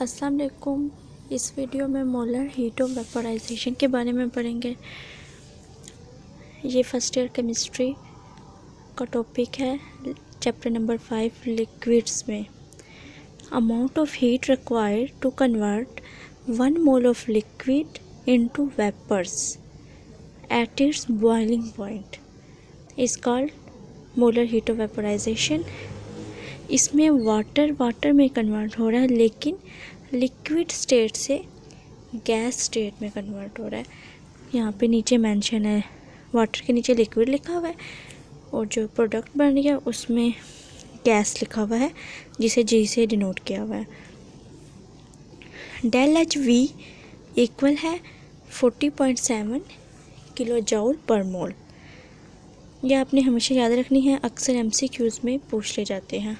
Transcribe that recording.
अस्सलाम वालेकुम। इस वीडियो में मोलर हीट ऑफ वेपोराइजेशन के बारे में पढ़ेंगे। ये फर्स्ट ईयर केमिस्ट्री का टॉपिक है, चैप्टर नंबर 5 लिक्विड्स में। Amount of heat required to convert 1 mole of liquid into vapours at its boiling point is called molar heat of vaporisation. इसमें water में कन्वर्ट हो रहा है, लेकिन लिक्विड स्टेट से गैस स्टेट में कन्वर्ट हो रहा है। यहाँ पे नीचे मेंशन है, वाटर के नीचे लिक्विड लिखा हुआ है और जो प्रोडक्ट बन रही है उसमें गैस लिखा हुआ है, जिसे जी से डिनोट किया हुआ है। डेल एच वी इक्वल है 40.7 किलो जूल पर मोल। यह आपने हमेशा याद रखनी है, अक्सर एमसीक्यूज़ में पूछ ले जाते हैं।